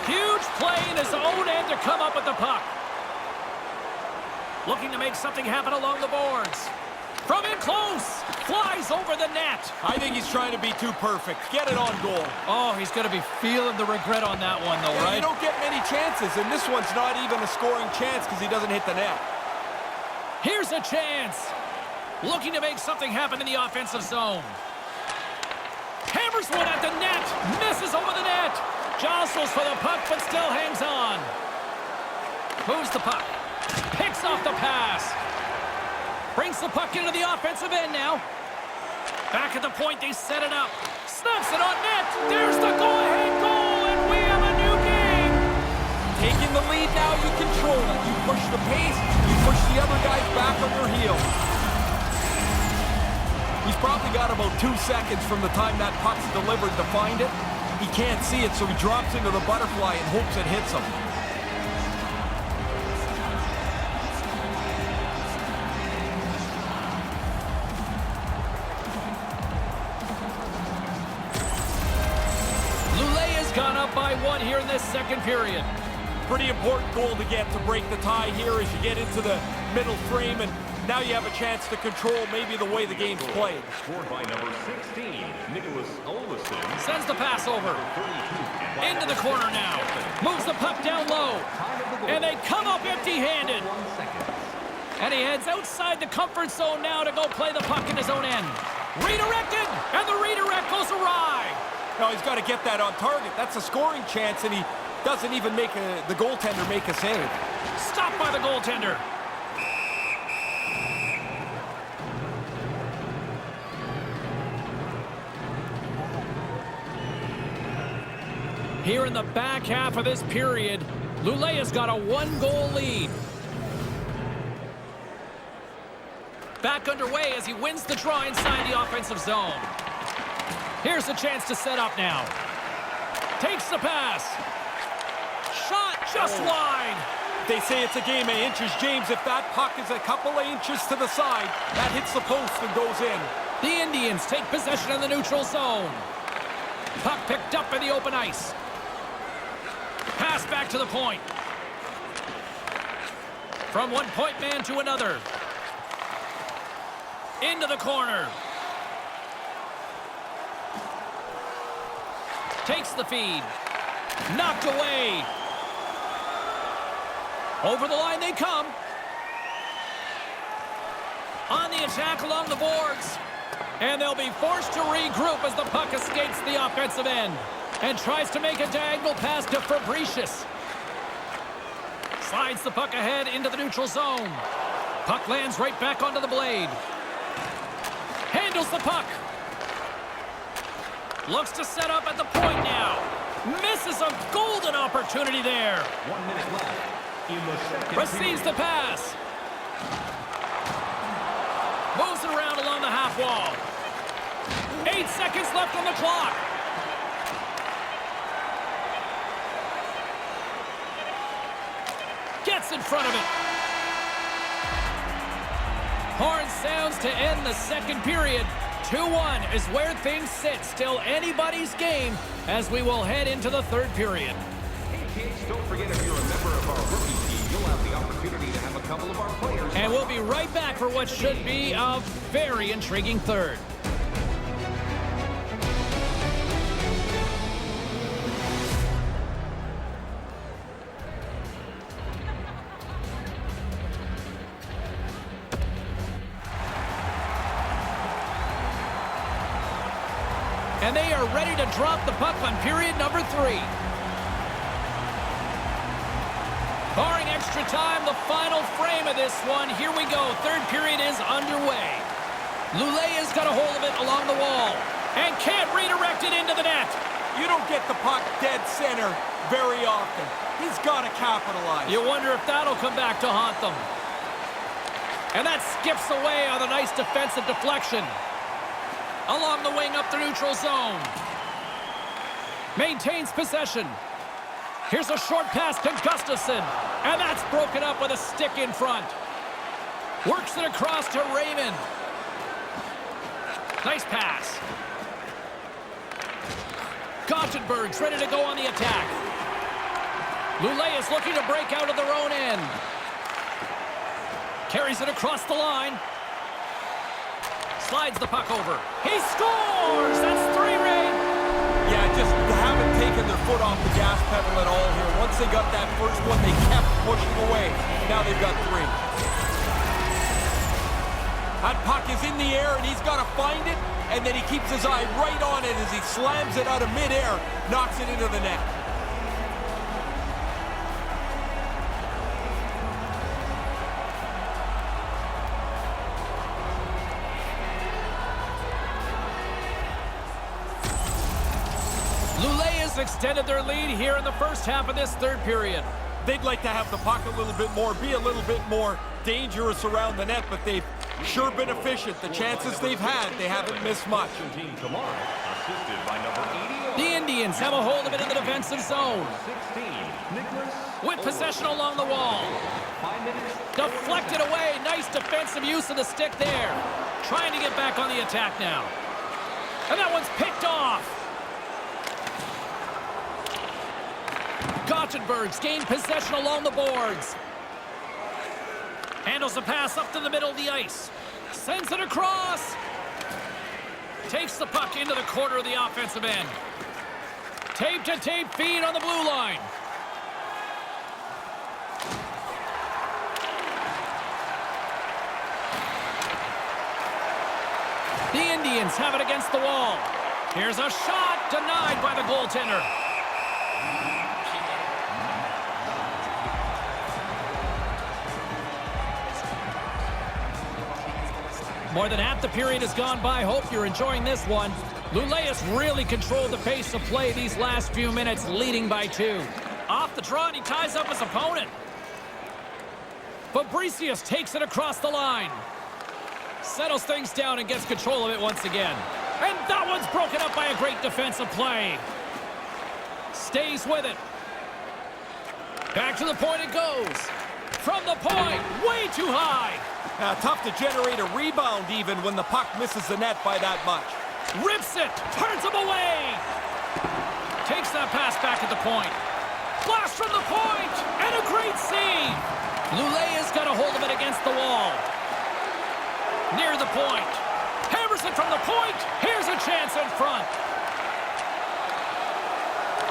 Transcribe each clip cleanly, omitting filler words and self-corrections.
Huge play in his own end to come up with the puck. Looking to make something happen along the boards. From in close, flies over the net. I think he's trying to be too perfect. Get it on goal. Oh, he's going to be feeling the regret on that one, though, right? You don't get many chances, and this one's not even a scoring chance because he doesn't hit the net. Here's a chance. Looking to make something happen in the offensive zone. Hammers one at the net. Misses over the net. Jostles for the puck, but still hangs on. Moves the puck. Picks off the pass. Brings the puck into the offensive end now. Back at the point, they set it up. Snaps it on net. There's the go-ahead goal, and we have a new game. Taking the lead now, you control it. You push the pace. You push the other guys back on their heels. He's probably got about 2 seconds from the time that puck's delivered to find it. He can't see it, so he drops into the butterfly and hopes it hits him. Gone up by 1 here in this second period. Pretty important goal to get to break the tie here as you get into the middle frame, and now you have a chance to control maybe the way the game's played. Scored by number 16, Nicholas Olesen. Sends the pass over. Into the corner now. Moves the puck down low. And they come up empty-handed. And he heads outside the comfort zone now to go play the puck in his own end. Redirected, and the redirect goes awry. No, he's got to get that on target. That's a scoring chance, and he doesn't even make the goaltender make a save. Stopped by the goaltender. Here in the back half of this period, Luleå's got a 1-goal lead. Back underway as he wins the draw inside the offensive zone. Here's a chance to set up now. Takes the pass. Shot just wide. They say it's a game of inches, James. If that puck is a couple of inches to the side, that hits the post and goes in. The Indians take possession in the neutral zone. Puck picked up in the open ice. Pass back to the point. From one point man to another. Into the corner. Takes the feed. Knocked away. Over the line they come. On the attack along the boards. And they'll be forced to regroup as the puck escapes the offensive end. And tries to make a diagonal pass to Fabricius. Slides the puck ahead into the neutral zone. Puck lands right back onto the blade. Handles the puck. Looks to set up at the point now. Misses a golden opportunity there. 1 minute left in the second. Receives the pass. Moves it around along the half wall. 8 seconds left on the clock. Gets in front of it. Horn sounds to end the second period. 2-1 is where things sit. Still anybody's game as we will head into the third period. Hey kids, don't forget if you're a member of our rookie team, you'll have the opportunity to have a couple of our players. And we'll be right back for what should be a very intriguing third. And they are ready to drop the puck on period number 3. Barring extra time, the final frame of this one. Here we go. Third period is underway. Luleå's got a hold of it along the wall and can't redirect it into the net. You don't get the puck dead center very often. He's got to capitalize. You wonder if that'll come back to haunt them. And that skips away on a nice defensive deflection. Along the wing up the neutral zone. Maintains possession. Here's a short pass to Gustafsson. And that's broken up with a stick in front. Works it across to Raymond. Nice pass. Gothenburg's ready to go on the attack. Luleå is looking to break out of their own end. Carries it across the line. Slides the puck over. He scores! That's 3, Ray. Yeah, just haven't taken their foot off the gas pedal at all here. Once they got that first one, they kept pushing away. Now they've got 3. That puck is in the air, and he's got to find it, and then he keeps his eye right on it as he slams it out of midair, knocks it into the net. Extended their lead here in the first half of this third period. They'd like to have the puck a little bit more, be a little bit more dangerous around the net, but they've sure been efficient. The chances they've had, they haven't missed much. The Indians have a hold of it in the defensive zone. With possession along the wall. Deflected away. Nice defensive use of the stick there. Trying to get back on the attack now. And that one's picked off. Gothenburg's gained possession along the boards. Handles the pass up to the middle of the ice. Sends it across. Takes the puck into the corner of the offensive end. Tape-to-tape feed on the blue line. The Indians have it against the wall. Here's a shot denied by the goaltender. More than half the period has gone by. Hope you're enjoying this one. Luleå's really controlled the pace of play these last few minutes, leading by 2. Off the draw, and he ties up his opponent. Fabricius takes it across the line. Settles things down and gets control of it once again. And that one's broken up by a great defensive play. Stays with it. Back to the point it goes. From the point, way too high. Tough to generate a rebound even when the puck misses the net by that much. Rips it, turns him away. Takes that pass back at the point. Blast from the point, and a great save. Luleå's got a hold of it against the wall. Near the point. Hammers it from the point. Here's a chance in front.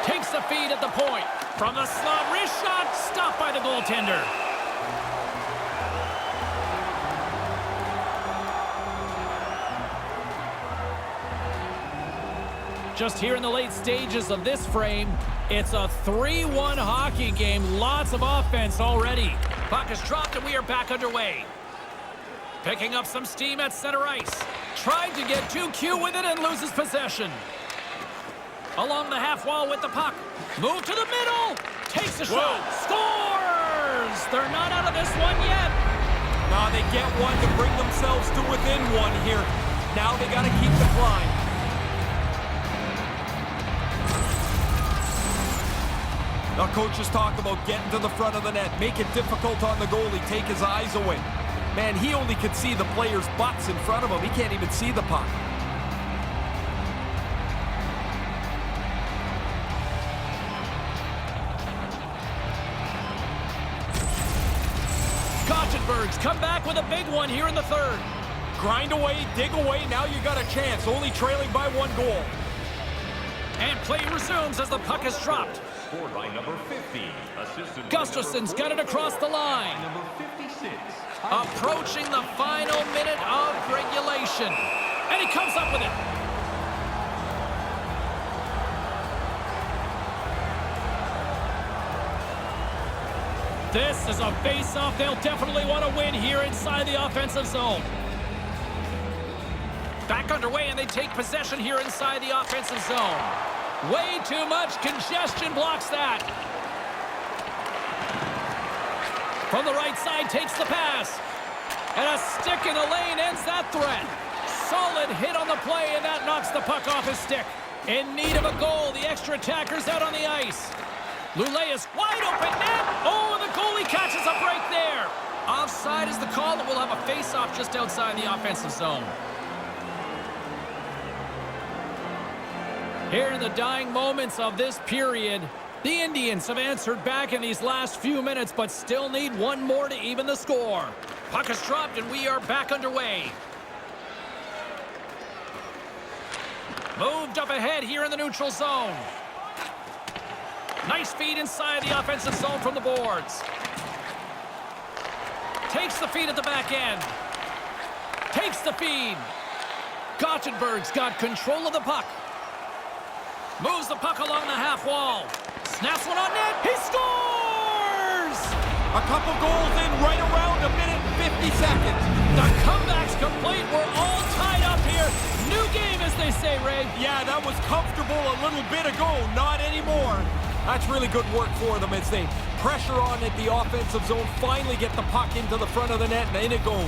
Takes the feed at the point. From the slot, wrist shot, stopped by the goaltender. Just here in the late stages of this frame, it's a 3-1 hockey game. Lots of offense already. Puck is dropped and we are back underway. Picking up some steam at center ice. Tried to get too cute with it and loses possession. Along the half wall with the puck. Move to the middle. Takes a shot. Scores! They're not out of this one yet. No, they get one to bring themselves to within 1 here. Now they got to keep the climb. The coaches talk about getting to the front of the net, make it difficult on the goalie, take his eyes away. Man, he only can see the players' butts in front of him. He can't even see the puck. Gothenburg's come back with a big one here in the third. Grind away, dig away, now you got a chance, only trailing by 1 goal. And play resumes as the puck is dropped. Scored by number 50. Gustafson's got it across the line. Number 56. Approaching the final minute of regulation. And he comes up with it. This is a face-off they'll definitely want to win here inside the offensive zone. Back underway, and they take possession here inside the offensive zone. Way too much congestion blocks that. From the right side, takes the pass. And a stick in the lane ends that threat. Solid hit on the play, and that knocks the puck off his stick. In need of a goal, the extra attacker's out on the ice. Luleå's wide open net. Oh, and the goalie catches a break there. Offside is the call, that will have a face-off just outside the offensive zone. Here in the dying moments of this period, The Indians have answered back in these last few minutes, but still need one more to even the score. Puck is dropped, and we are back underway. Moved up ahead here in the neutral zone. Nice feed inside the offensive zone from the boards. Takes the feed at the back end. Takes the feed. Gothenburg's got control of the puck. Moves the puck along the half wall. Snaps one on net. He scores! A couple goals in right around a minute and 50 seconds. The comeback's complete. We're all tied up here. New game, as they say, Ray. Yeah, that was comfortable a little bit ago. Not anymore. That's really good work for them as they pressure on at the offensive zone. Finally get the puck into the front of the net, and in it goes.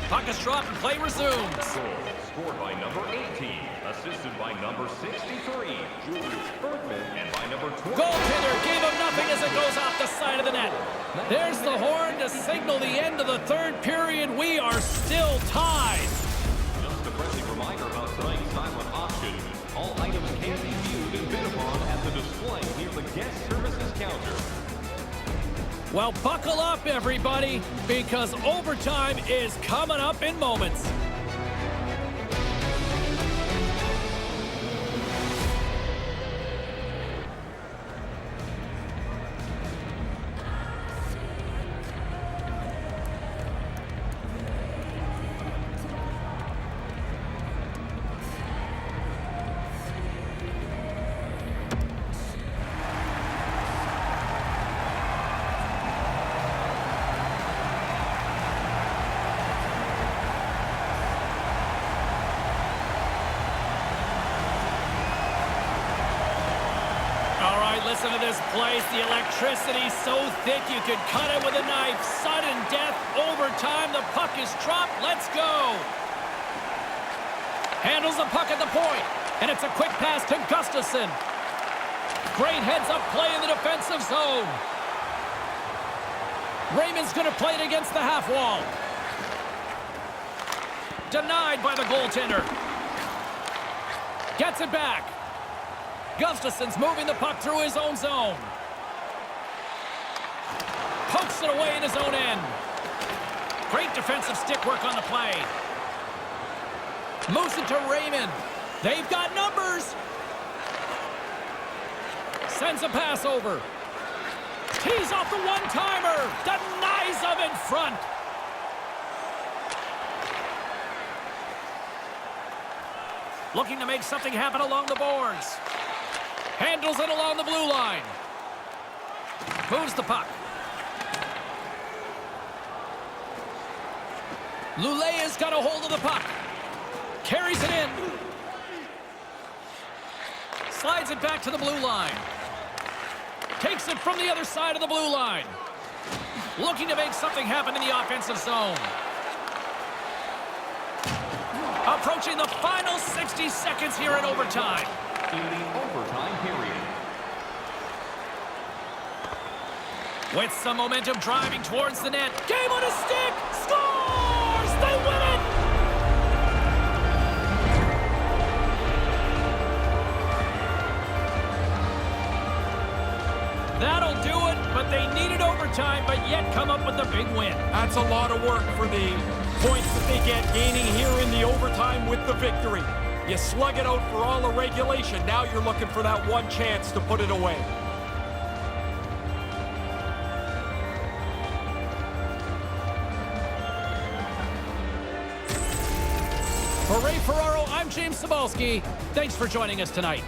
Puck is dropped and play resumes. Goal scored by number 18, assisted by number 63, Julius Bergman, and by number 20. Goaltender gave him nothing as it goes off the side of the net. There's the horn to signal the end of the third period. We are still tied. Just a friendly reminder about tonight's silent auction. All items can be viewed and bid upon at the display near the guest services counter. Well, buckle up, everybody, because overtime is coming up in moments. Listen to this place. The electricity's so thick you could cut it with a knife. Sudden death, overtime. The puck is dropped. Let's go. Handles the puck at the point, and it's a quick pass to Gustafsson. Great heads-up play in the defensive zone. Raymond's going to play it against the half wall. Denied by the goaltender. Gets it back. Gustafsson's moving the puck through his own zone. Pokes it away in his own end. Great defensive stick work on the play. Moves it to Raymond. They've got numbers. Sends a pass over. Tees off the one-timer. Denies him in front. Looking to make something happen along the boards. Handles it along the blue line. Moves the puck. Luleå's got a hold of the puck. Carries it in. Slides it back to the blue line. Takes it from the other side of the blue line. Looking to make something happen in the offensive zone. Approaching the final 60 seconds here in overtime. In the overtime period. With some momentum driving towards the net. Game on a stick! Scores! They win it! That'll do it, but they needed overtime, but yet come up with the big win. That's a lot of work for the points that they get, gaining here in the overtime with the victory. You slug it out for all the regulation. Now you're looking for that one chance to put it away. For Ray Ferraro, I'm James Cybulski. Thanks for joining us tonight.